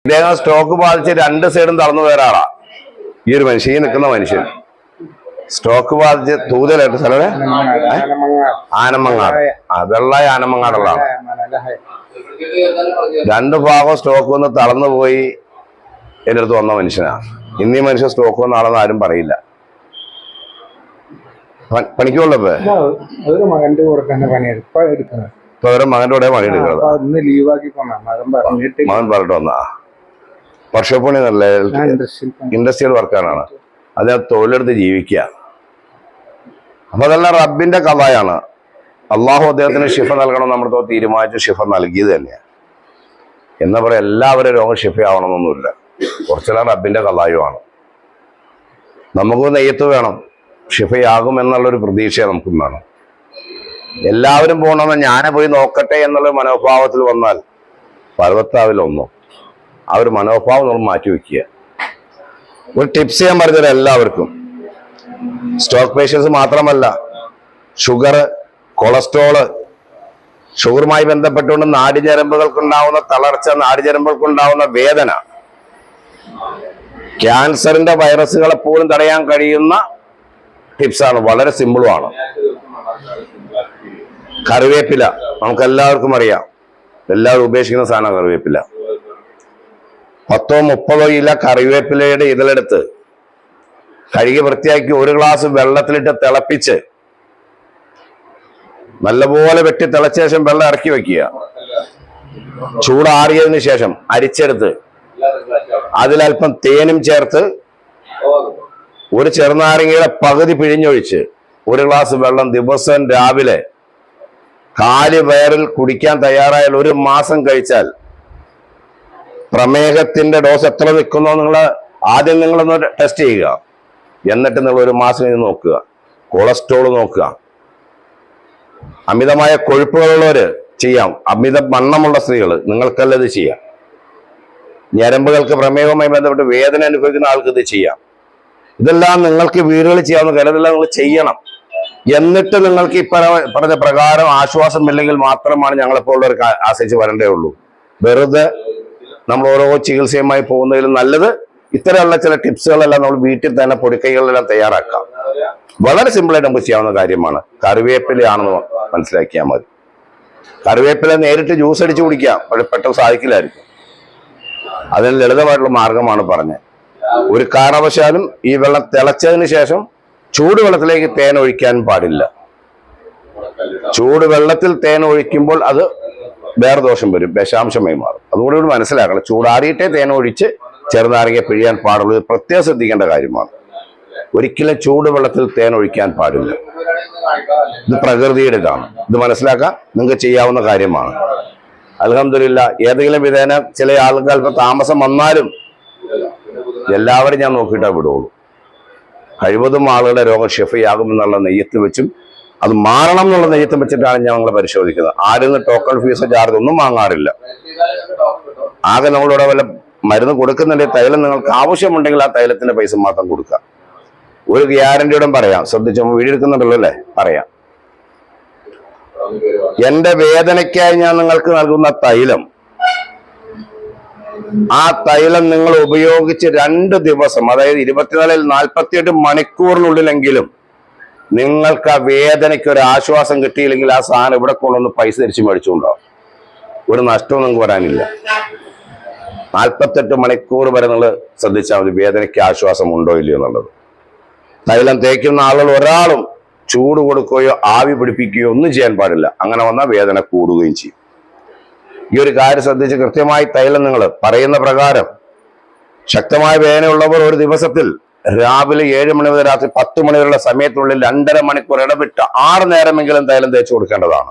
ഇദ്ദേഹം സ്ട്രോക്ക് ബാധിച്ച് രണ്ട് സൈഡും തളർന്നു പോയ ഒരാളാ ഈ ഒരു മനുഷ്യൻ, ഈ നിൽക്കുന്ന മനുഷ്യൻ. സ്ട്രോക്ക് ബാധിച്ച് തൂതലായിട്ട് സ്ഥലം ആനമങ്ങാട്, വെള്ളായ ആനമങ്ങാടുള്ള ആളാണ്. രണ്ടു ഭാഗം സ്ട്രോക്ക് വന്ന് തളർന്നു പോയി എൻ്റെ അടുത്ത് വന്ന മനുഷ്യനാണ്. ഇന്നീ മനുഷ്യൻ സ്ട്രോക്ക് വന്ന ആളെന്ന് ആരും പറയില്ല. പണിക്കുള്ളപ്പോ മകന്റെ കൂടെ പണിയെടുക്കുന്നത് മകൻ പറഞ്ഞിട്ട് വന്നാ വർഷപ്പണി നല്ല ഇൻഡസ്ട്രിയൽ വർക്കാനാണ്. അദ്ദേഹം തൊഴിലെടുത്ത് ജീവിക്കുക. അപ്പൊ അതെല്ലാം റബ്ബിന്റെ കഥയാണ്. അള്ളാഹു അദ്ദേഹത്തിന് ഷിഫ നൽകണം നമ്മുടെ തീരുമാനിച്ച് ഷിഫ നൽകിയത് തന്നെയാണ്. എന്നാ പറയാ എല്ലാവരും രോഗം ഷിഫയാവണമെന്നൊന്നുമില്ല. കുറച്ചെല്ലാം റബ്ബിന്റെ കഥായുമാണ്. നമുക്ക് നെയ്യത്ത് വേണം, ഷിഫയാകും എന്നുള്ളൊരു പ്രതീക്ഷ നമുക്കും വേണം. എല്ലാവരും പോകണമെന്ന് ഞാനെ പോയി നോക്കട്ടെ എന്നുള്ള മനോഭാവത്തിൽ വന്നാൽ പർവ്വത്താവിലൊന്നും ആ ഒരു മനോഭാവം നമ്മൾ മാറ്റിവെക്കുക. ഒരു ടിപ്സ് ഞാൻ പറഞ്ഞത് എല്ലാവർക്കും, സ്ട്രോക്ക് പേഷ്യൻസ് മാത്രമല്ല, ഷുഗർ, കൊളസ്ട്രോള്, ഷുഗറുമായി ബന്ധപ്പെട്ടുകൊണ്ട് നാഡിഞരമ്പുകൾക്കുണ്ടാവുന്ന തളർച്ച, നാഡിഞരമ്പുകൾക്കുണ്ടാവുന്ന വേദന, ക്യാൻസറിന്റെ വൈറസുകളെ പോലും തടയാൻ കഴിയുന്ന ടിപ്സാണ്. വളരെ സിമ്പിളുമാണ്. കറിവേപ്പില നമുക്ക് എല്ലാവർക്കും അറിയാം, എല്ലാവരും ഉപേക്ഷിക്കുന്ന സാധനം കറിവേപ്പില. 10-30 ഇല കറിവേപ്പിലയുടെ ഇതിലെടുത്ത് കഴുകി വൃത്തിയാക്കി ഒരു ഗ്ലാസ് വെള്ളത്തിലിട്ട് തിളപ്പിച്ച് നല്ലപോലെ വെട്ടി തിളച്ച ശേഷം വെള്ളം ഇറക്കി വെക്കുക. ചൂടാറിയതിനു ശേഷം അരിച്ചെടുത്ത് അതിലൽപ്പം തേനും ചേർത്ത് ഒരു ചെറുനാരങ്ങയുടെ പകുതി പിഴിഞ്ഞൊഴിച്ച് ഒരു ഗ്ലാസ് വെള്ളം ദിവസം രാവിലെ കാലി വയറിൽ കുടിക്കാൻ തയ്യാറായാൽ 1 മാസം കഴിച്ചാൽ പ്രമേഹത്തിന്റെ ഡോസ് എത്ര നിൽക്കുന്നോ ആദ്യം നിങ്ങളൊന്ന് ടെസ്റ്റ് ചെയ്യുക. എന്നിട്ട് നിങ്ങൾ 1 മാസം കഴിഞ്ഞ് നോക്കുക. കൊളസ്ട്രോൾ നോക്കുക. അമിതമായ കൊഴുപ്പുകളുള്ളവര് ചെയ്യാം. അമിത വണ്ണമുള്ള സ്ത്രീകൾ നിങ്ങൾക്കല്ല ഇത് ചെയ്യാം. ഞരമ്പുകൾക്ക് പ്രമേഹവുമായി ബന്ധപ്പെട്ട് വേദന അനുഭവിക്കുന്ന ആൾക്ക് ഇത് ചെയ്യാം. ഇതെല്ലാം നിങ്ങൾക്ക് വീടുകളിൽ ചെയ്യാവുന്ന കാര്യമെല്ലാം നിങ്ങൾ ചെയ്യണം. എന്നിട്ട് നിങ്ങൾക്ക് ഈ പറഞ്ഞ പ്രകാരം ആശ്വാസമില്ലെങ്കിൽ മാത്രമാണ് ഞങ്ങളെപ്പോലുള്ളവർക്ക് ആശ്രയിച്ച് വരണ്ടേ ഉള്ളൂ. വെറുതെ നമ്മൾ ഓരോ ചികിത്സയുമായി പോകുന്നതിലും നല്ലത് ഇത്തരമുള്ള ചില ടിപ്സുകളെല്ലാം നമ്മൾ വീട്ടിൽ തന്നെ പൊടിക്കൈകളെല്ലാം തയ്യാറാക്കാം. വളരെ സിമ്പിളായിട്ട് നമുക്ക് ചെയ്യാവുന്ന കാര്യമാണ്. കറിവേപ്പിലയാണെന്ന് മനസ്സിലാക്കിയാൽ മതി. കറിവേപ്പില നേരിട്ട് ജ്യൂസ് അടിച്ച് കുടിക്കാം, പെട്ടെന്ന് സാധിക്കില്ലായിരിക്കും. അതിന് ലളിതമായിട്ടുള്ള മാർഗമാണ് പറഞ്ഞത്. ഒരു കാരണവശാലും ഈ വെള്ളം തിളച്ചതിന് ശേഷം ചൂടുവെള്ളത്തിലേക്ക് തേൻ ഒഴിക്കാൻ പാടില്ല. ചൂടുവെള്ളത്തിൽ തേൻ ഒഴിക്കുമ്പോൾ അത് വേറെ ദോഷം വരും, വിഷാംശമായി മാറും. അതുകൂടി മനസ്സിലാക്കണം. ചൂടാറിയിട്ടേ തേൻ ഒഴിച്ച് ചെറുനാരങ്ങ പിഴിയാൻ പാടുള്ളൂ. ഇത് പ്രത്യേകം ശ്രദ്ധിക്കേണ്ട കാര്യമാണ്. ഒരിക്കലും ചൂടുവെള്ളത്തിൽ തേൻ ഒഴിക്കാൻ പാടില്ല. ഇത് പ്രകൃതിയുടെ ഇതാണ്. ഇത് മനസ്സിലാക്കാൻ നിങ്ങൾക്ക് ചെയ്യാവുന്ന കാര്യമാണ്. അൽഹംദുലില്ലാ ഏതെങ്കിലും വിധേന ചില ആളുകൾ അല്പം താമസം വന്നാലും എല്ലാവരും ഞാൻ നോക്കിയിട്ടേ വിടുള്ളൂ. കഴിവതും ആളുകളുടെ രോഗം ഷിഫയാകുമെന്നുള്ള നെയ്യത്ത് വെച്ചും അത് മാറണം എന്നുള്ള നെയ്യത്ത് വെച്ചിട്ടാണ് ഞങ്ങൾ പരിശോധിക്കുന്നത്. ആരും ടോക്കൺ ഫീസ് ചാർജ് ഒന്നും വാങ്ങാറില്ല. ആകെ നമ്മളിവിടെ വല്ല മരുന്ന് കൊടുക്കുന്നുണ്ടെങ്കിൽ തൈലം നിങ്ങൾക്ക് ആവശ്യമുണ്ടെങ്കിൽ ആ തൈലത്തിന്റെ പൈസ മാത്രം കൊടുക്കുക. ഒരു ഗ്യാരണ്ടിയോടും പറയാം, ശ്രദ്ധിച്ചു വീടെടുക്കുന്നുണ്ടല്ലോ അല്ലേ, പറയാം. എന്റെ വേദനയ്ക്കായി ഞാൻ നിങ്ങൾക്ക് നൽകുന്ന തൈലം, ആ തൈലം നിങ്ങൾ ഉപയോഗിച്ച് 2 ദിവസം, അതായത് 24-48 മണിക്കൂറിനുള്ളിലെങ്കിലും നിങ്ങൾക്ക് ആ വേദനയ്ക്ക് ഒരു ആശ്വാസം കിട്ടിയില്ലെങ്കിൽ ആ സാധനം ഇവിടെ കൊണ്ടുവന്ന് പൈസ തിരിച്ചു മേടിച്ചുകൊണ്ടാവും. ഒരു നഷ്ടവും നിങ്ങൾക്ക് വരാനില്ല. 48 മണിക്കൂർ വരെ നിങ്ങൾ ശ്രദ്ധിച്ചാൽ മതി വേദനയ്ക്ക് ആശ്വാസം ഉണ്ടോ ഇല്ലയോ എന്നുള്ളത്. തൈലം തേക്കുന്ന ആളുകൾ ഒരാളും ചൂട് കൊടുക്കുകയോ ആവി പിടിപ്പിക്കുകയോ ഒന്നും ചെയ്യാൻ പാടില്ല. അങ്ങനെ വന്നാൽ വേദന കൂടുകയും ചെയ്യും. ഈ ഒരു കാര്യം ശ്രദ്ധിച്ച് കൃത്യമായി തൈലം നിങ്ങൾ പറയുന്ന പ്രകാരം, ശക്തമായ വേദനയുള്ളവർ ഒരു ദിവസത്തിൽ രാവിലെ 7 മണി മുതൽ രാത്രി 10 മണി വരെയുള്ള സമയത്തിനുള്ളിൽ 2.5 മണിക്കൂർ ഇടവിട്ട് 6 നേരമെങ്കിലും തൈലം തേച്ച് കൊടുക്കേണ്ടതാണ്.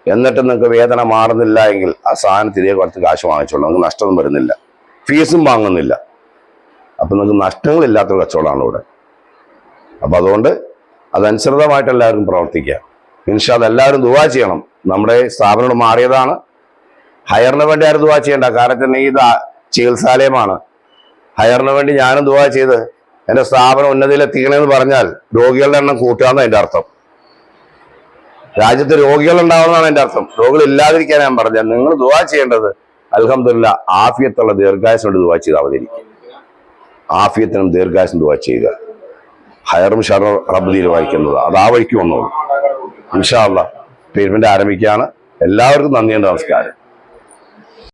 എന്നിട്ട് നിങ്ങൾക്ക് വേദന മാറുന്നില്ല എങ്കിൽ ആ സാധനം തിരികെ കുറച്ച് കാശ് വാങ്ങിച്ചോളൂ. നിങ്ങൾക്ക് നഷ്ടമൊന്നും വരുന്നില്ല, ഫീസും വാങ്ങുന്നില്ല. അപ്പൊ നിങ്ങൾക്ക് നഷ്ടങ്ങളില്ലാത്തൊരു കച്ചവടമാണ് ഇവിടെ. അപ്പൊ അതുകൊണ്ട് അതനുസൃതമായിട്ട് എല്ലാവരും പ്രവർത്തിക്കുക. ഇൻഷാ അല്ലാഹ് എല്ലാവരും ദുആ ചെയ്യണം. നമ്മുടെ സ്ഥാപനം മാറിയതാണ്. ഹയറിന് വേണ്ടി ആരും ദുആ ചെയ്യണ്ട. കാരണം ഇത് ചികിത്സാലയമാണ്. ഹയറിന് വേണ്ടി ഞാനും ദുആ ചെയ്ത് എന്റെ സ്ഥാപനം ഉന്നതിയിലെത്തിക്കണമെന്ന് പറഞ്ഞാൽ രോഗികളുടെ എണ്ണം കൂട്ടുകയെന്ന് അതിന്റെ അർത്ഥം. രാജ്യത്ത് രോഗികൾ ഉണ്ടാവുന്നതാണ് എൻ്റെ അർത്ഥം. രോഗികൾ ഇല്ലാതിരിക്കാൻ ഞാൻ പറഞ്ഞത്. നിങ്ങൾ ദുആ ചെയ്യേണ്ടത് അൽഹംദുലില്ലാ ആഫിയത്തുള്ള ദീർഘായുസിനോട് ദുആ ചെയ്താൽ മതിയിരിക്കും. ആഫിയത്തിനും ദീർഘായുസിനും ദുആ ചെയ്യുക. ഹയറും ഷറും റബ്ബ് തീരുമാനിക്കുന്നത്, അത് ആ വഴിക്ക് വന്നോളൂ. ഇൻഷാ അല്ലാഹ് ട്രീറ്റ്മെന്റ് ആരംഭിക്കുകയാണ്. എല്ലാവർക്കും നന്ദിയുണ്ട്, നമസ്കാരം.